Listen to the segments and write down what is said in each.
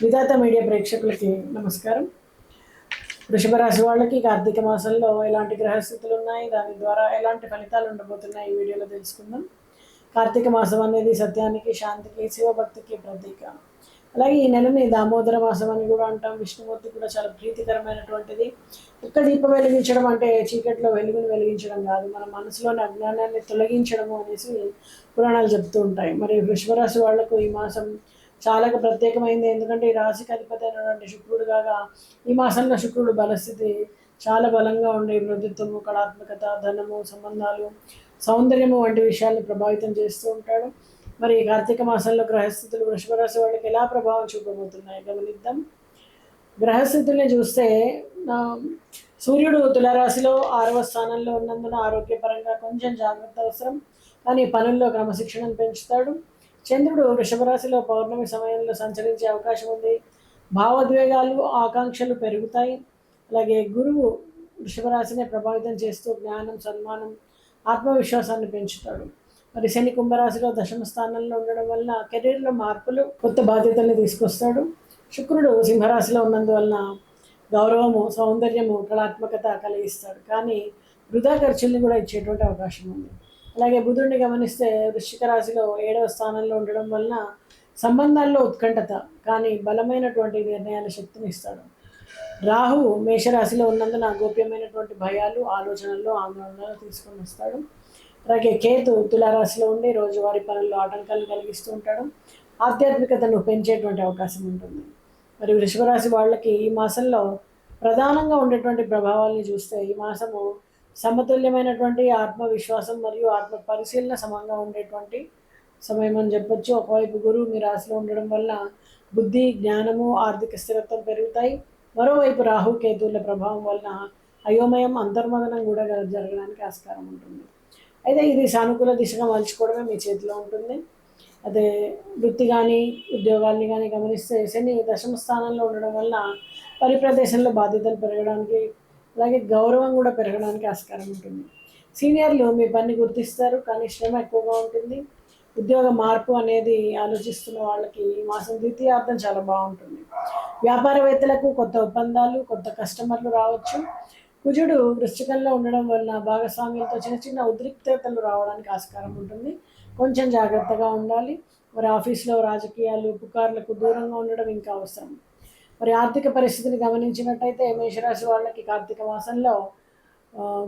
విధాత media ప్రేక్షకులకి నమస్కారం. వృషభ రాశి వాళ్ళకి కార్తీక మాసంలో ఎలాంటి గ్రహస్థితులు ఉన్నాయి, దాని ద్వారా ఎలాంటి ఫలితాలు ఉండబోతున్నాయి ఈ వీడియోలో తెలుసుకుందాం. కార్తీక మాసం అనేది సత్యానికి, శాంతికి, శివభక్తికి ప్రతీక. అలాగే ఈ నెలని దామోదర మాసం అని కూడా అంటాం. విష్ణుమూర్తి కూడా చాలా ప్రీతికరమైనటువంటిది. ఒక్క దీపం వెలిగించడం అంటే చీకట్లో వెలుగును వెలిగించడం కాదు, మన మనసులోని అజ్ఞానాన్ని తొలగించడము అనేసి పురాణాలు చెప్తూ ఉంటాయి. మరి వృషభ రాశి వాళ్లకు ఈ మాసం చాలా ప్రత్యేకమైంది. ఎందుకంటే ఈ రాశికి అధిపతి అయినటువంటి శుక్రుడు కాగా ఈ మాసంలో శుక్రుడు బలస్థితి చాలా బలంగా ఉండే మృదుత్వము, కళాత్మకత, ధనము, సంబంధాలు, సౌందర్యము వంటి విషయాల్ని ప్రభావితం చేస్తూ ఉంటాడు. మరి కార్తీక మాసంలో గ్రహస్థితులు వృషభ రాశి వాళ్ళకి ఎలా ప్రభావం చూపబోతున్నాయి గమనిద్దాం. గ్రహస్థితుల్ని చూస్తే సూర్యుడు తులారాశిలో 6వ స్థానంలో ఉన్నందున ఆరోగ్యపరంగా కొంచెం జాగ్రత్త అవసరం, కానీ పనుల్లో క్రమశిక్షణను పెంచుతాడు. చంద్రుడు వృషభ రాశిలో పౌర్ణమి సమయంలో సంచరించే అవకాశం ఉంది. భావోద్వేగాలు, ఆకాంక్షలు పెరుగుతాయి. అలాగే గురువు వృషభ రాశిని ప్రభావితం చేస్తూ జ్ఞానం, సన్మానం, ఆత్మవిశ్వాసాన్ని పెంచుతాడు. మరి శని కుంభరాశిలో దశమ స్థానంలో ఉండడం వల్ల కెరీర్లో మార్పులు, కొత్త బాధ్యతల్ని తీసుకొస్తాడు. శుక్రుడు సింహరాశిలో ఉన్నందువలన గౌరవము, సౌందర్యము, కళాత్మకత కలిగిస్తాడు, కానీ వృధా ఖర్చుల్ని కూడా ఇచ్చేటువంటి అవకాశం ఉంది. అలాగే బుధుడిని గమనిస్తే వృశ్చిక రాశిలో 7వ స్థానంలో ఉండడం వలన సంబంధాల్లో ఉత్కంఠత, కానీ బలమైనటువంటి నిర్ణయాల శక్తిని ఇస్తాడు. రాహువు మేషరాశిలో ఉన్నందున గోప్యమైనటువంటి భయాలు, ఆలోచనల్లో ఆందోళనలు తీసుకొని వస్తాడు. అలాగే కేతు తులారాశిలో ఉండి రోజువారీ పనుల్లో ఆటంకాలు కలిగిస్తూ ఉంటాడు. ఆధ్యాత్మికతను పెంచేటువంటి అవకాశం ఉంటుంది. మరి వృషభ రాశి వాళ్ళకి ఈ మాసంలో ప్రధానంగా ఉండేటువంటి ప్రభావాల్ని చూస్తే ఈ మాసము సమతుల్యమైనటువంటి ఆత్మవిశ్వాసం మరియు ఆత్మ పరిశీలన సమంగా ఉండేటువంటి సమయం అని చెప్పొచ్చు. ఒకవైపు గురువు మీ రాశిలో ఉండడం వల్ల బుద్ధి, జ్ఞానము, ఆర్థిక స్థిరత్వం పెరుగుతాయి. మరోవైపు రాహు కేతువుల ప్రభావం వలన అయోమయం, అంతర్మదనం కూడా జరగడానికి ఆస్కారం ఉంటుంది. అయితే ఇది సానుకూల దిశగా మలుచుకోవడమే మీ చేతిలో ఉంటుంది. అదే వృత్తి కానీ ఉద్యోగాల్ని కానీ గమనిస్తే శని దశమ స్థానంలో ఉండడం వల్ల పని ప్రదేశంలో బాధ్యతలు పెరగడానికి, అలాగే గౌరవం కూడా పెరగడానికి ఆస్కారం ఉంటుంది. సీనియర్లు మీ పని గుర్తిస్తారు, కానీ శ్రమ ఎక్కువగా ఉంటుంది. ఉద్యోగ మార్పు అనేది ఆలోచిస్తున్న వాళ్ళకి ఈ మాసం ద్వితీయార్థం చాలా బాగుంటుంది. వ్యాపారవేత్తలకు కొత్త ఒప్పందాలు, కొత్త కస్టమర్లు రావచ్చు. కుజుడు వృశ్చికంలో ఉండడం వలన భాగస్వామ్యంతో చిన్న చిన్న ఉద్రిక్తతలు రావడానికి ఆస్కారం ఉంటుంది. కొంచెం జాగ్రత్తగా ఉండాలి. మరి ఆఫీస్లో రాజకీయాలు, పుకార్లకు దూరంగా ఉండడం ఇంకా అవసరం. మరి ఆర్థిక పరిస్థితిని గమనించినట్టయితే మేషరాశి వాళ్ళకి కార్తీక మాసంలో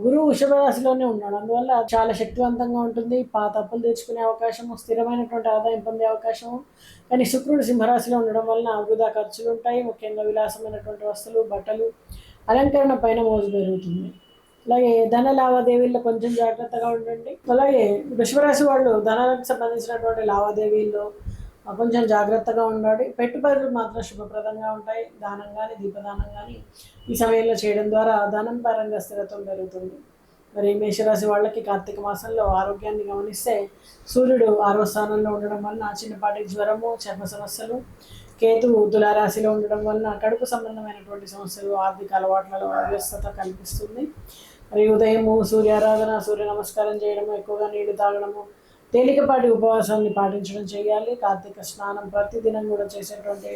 గురువు వృషభ రాశిలోనే ఉన్నాడు, అందువల్ల చాలా శక్తివంతంగా ఉంటుంది. పాత అప్పులు తెచ్చుకునే అవకాశము, స్థిరమైనటువంటి ఆదాయం పొందే అవకాశము. కానీ శుక్రుడు సింహరాశిలో ఉండడం వలన వృధా ఖర్చులు ఉంటాయి. ముఖ్యంగా విలాసమైనటువంటి వస్తువులు, బట్టలు, అలంకరణ పైన మోజు పెరుగుతుంది. అలాగే ధన లావాదేవీల్లో కొంచెం జాగ్రత్తగా ఉండండి. అలాగే వృషభరాశి వాళ్ళు ధనానికి సంబంధించినటువంటి లావాదేవీల్లో కొంచెం జాగ్రత్తగా ఉండాలి. పెట్టుబడులు మాత్రం శుభప్రదంగా ఉంటాయి. దానం కానీ, దీపదానం కానీ ఈ సమయంలో చేయడం ద్వారా ధనం పరంగా స్థిరత్వం పెరుగుతుంది. మరి మేషరాశి వాళ్ళకి కార్తీక మాసంలో ఆరోగ్యాన్ని గమనిస్తే సూర్యుడు 6వ స్థానంలో ఉండడం వలన చిన్నపాటి జ్వరము, చర్మ సమస్యలు, కేతువు తులారాశిలో ఉండడం వలన కడుపు సంబంధమైనటువంటి సమస్యలు, ఆర్థిక అలవాట్లలో అవ్యస్తత కనిపిస్తుంది. మరి ఉదయము సూర్యారాధన, సూర్య నమస్కారం చేయడము, ఎక్కువగా నీళ్లు తాగడము, తేలికపాటి ఉపవాసాన్ని పాటించడం చేయాలి. కార్తీక స్నానం ప్రతిదినం కూడా చేసేటువంటి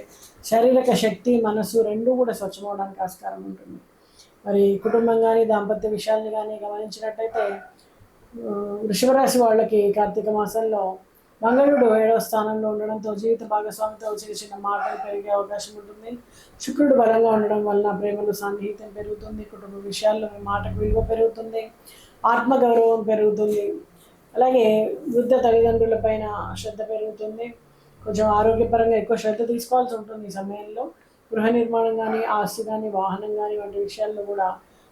శారీరక శక్తి, మనసు రెండూ కూడా స్వచ్ఛమవడానికి ఆస్కారం ఉంటుంది. మరి కుటుంబం కానీ, దాంపత్య విషయాల్ని కానీ గమనించినట్టయితే వృషభ రాశి వాళ్ళకి కార్తీక మాసంలో మంగళుడు 7వ స్థానంలో ఉండడంతో జీవిత భాగస్వామితో చిన్న చిన్న మాటలు పెరిగే అవకాశం ఉంటుంది. శుక్రుడు బలంగా ఉండడం వలన ప్రేమలు, సాన్నిహిత్యం పెరుగుతుంది. కుటుంబ విషయాల్లో మీ మాటకు విలువ పెరుగుతుంది. ఆత్మగౌరవం పెరుగుతుంది. అలాగే వృద్ధ తల్లిదండ్రుల పైన శ్రద్ధ పెరుగుతుంది. కొంచెం ఆరోగ్యపరంగా ఎక్కువ శ్రద్ధ తీసుకోవాల్సి ఉంటుంది ఈ సమయంలో. గృహ నిర్మాణం కానీ, ఆస్తి కానీ, వాహనం కానీ వంటి విషయాల్లో కూడా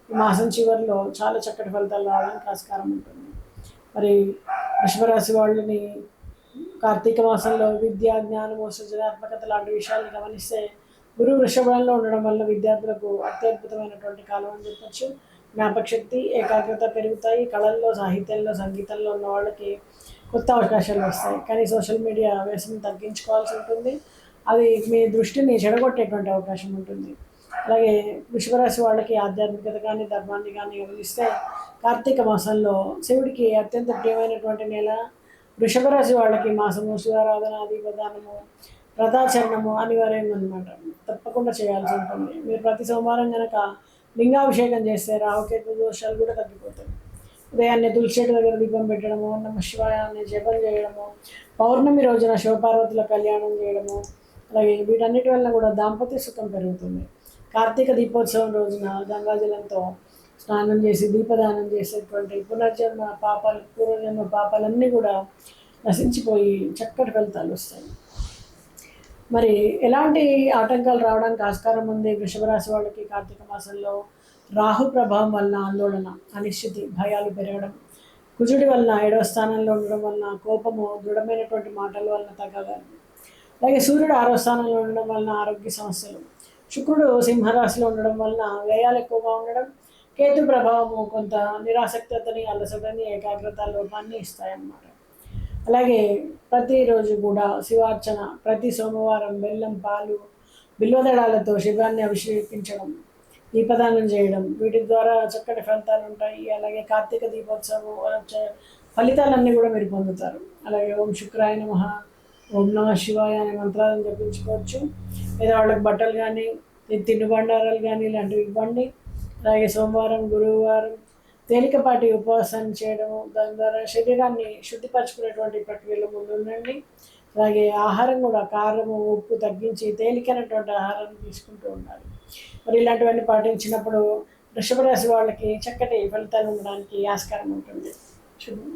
ఈ మాసం చివరిలో చాలా చక్కటి ఫలితాలు రావడానికి ఆస్కారం ఉంటుంది. మరి వృషభరాశి వాళ్ళని కార్తీక మాసంలో విద్య, జ్ఞానము, సృజనాత్మకత లాంటి విషయాలను గమనిస్తే గురువు వృషభంలో ఉండడం వల్ల విద్యార్థులకు అత్యద్భుతమైనటువంటి కాలం అని చెప్పచ్చు. జ్ఞాపకశక్తి, ఏకాగ్రత పెరుగుతాయి. కళల్లో, సాహిత్యంలో, సంగీతంలో ఉన్న వాళ్ళకి కొత్త అవకాశాలు వస్తాయి. కానీ సోషల్ మీడియా వ్యసనం తగ్గించుకోవాల్సి ఉంటుంది. అది మీ దృష్టిని చెడగొట్టేటువంటి అవకాశం ఉంటుంది. అలాగే వృషభరాశి వాళ్ళకి ఆధ్యాత్మికత కానీ, ధర్మాన్ని కానీ గమనిస్తే కార్తీక మాసంలో శివుడికి అత్యంత ప్రియమైనటువంటి నెల వృషభ రాశి వాళ్ళకి మాసము శివారాధన, దీపదానము, వ్రతాచరణము అనివార్యం అనమాట. తప్పకుండా చేయాల్సి ఉంటుంది. మీరు ప్రతి సోమవారం కనుక లింగాభిషేకం చేస్తే రాహుకేతు దోషాలు కూడా తగ్గిపోతాయి. ఉదయాన్నే తులసి చెట్టు దగ్గర దీపం పెట్టడము, నమ శివాయాన్ని జపం చేయడము, పౌర్ణమి రోజున శివపార్వతుల కళ్యాణం చేయడము, అలాగే వీటన్నిటి వలన కూడా దాంపత్య సుఖం పెరుగుతుంది. కార్తీక దీపోత్సవం రోజున గంగాజలంతో స్నానం చేసి దీపదానం చేసేటువంటి పునర్జన్మ పాపాలు, పూర్వజన్మ పాపాలన్నీ కూడా నశించిపోయి చక్కటి ఫలితాలు వస్తాయి. మరి ఎలాంటి ఆటంకాలు రావడానికి ఆస్కారం ఉంది వృషభ రాశి వాళ్ళకి కార్తీక మాసంలో? రాహు ప్రభావం వలన ఆందోళన, అనిశ్చితి, భయాలు పెరగడం, కుజుడి వలన 7వ స్థానంలో ఉండడం వలన కోపము, దృఢమైనటువంటి మాటల వలన తగ్గగలరు. అలాగే సూర్యుడు 6వ స్థానంలో ఉండడం వలన ఆరోగ్య సమస్యలు, శుక్రుడు సింహరాశిలో ఉండడం వలన వ్యయాలు ఎక్కువగా ఉండడం, కేతు ప్రభావము కొంత నిరాసక్తతని, అలసటని, ఏకాగ్రత లోపాన్ని ఇస్తాయన్నమాట. అలాగే ప్రతిరోజు కూడా శివార్చన, ప్రతి సోమవారం బెల్లం, పాలు, బిల్వదళాలతో శివాన్ని అభిషేకించడం, దీపదానం చేయడం, వీటి ద్వారా చక్కటి ఫలితాలు ఉంటాయి. అలాగే కార్తీక దీపోత్సవం ఫలితాలన్నీ కూడా మీరు పొందుతారు. అలాగే ఓం శుక్రాయ నమః, ఓం నమః శివాయ అనే మంత్రాలను జపించుకోవచ్చు. లేదా వాళ్ళకి బట్టలు కానీ తినుబండారాలు కానీ ఇలాంటివి ఇవ్వండి. అలాగే సోమవారం, గురువారం తేలికపాటి ఉపవాసాన్ని చేయడము, దాని ద్వారా శరీరాన్ని శుద్ధిపరచుకునేటువంటి ప్రక్రియలో ముందుండండి. అలాగే ఆహారం కూడా కారము, ఉప్పు తగ్గించి తేలికైనటువంటి ఆహారాన్ని తీసుకుంటూ ఉండాలి. మరి ఇలాంటివన్నీ పాటించినప్పుడు వృషభ రాశి వాళ్ళకి చక్కటి ఫలితాలు ఉండడానికి ఆస్కారం ఉంటుంది. శుభం.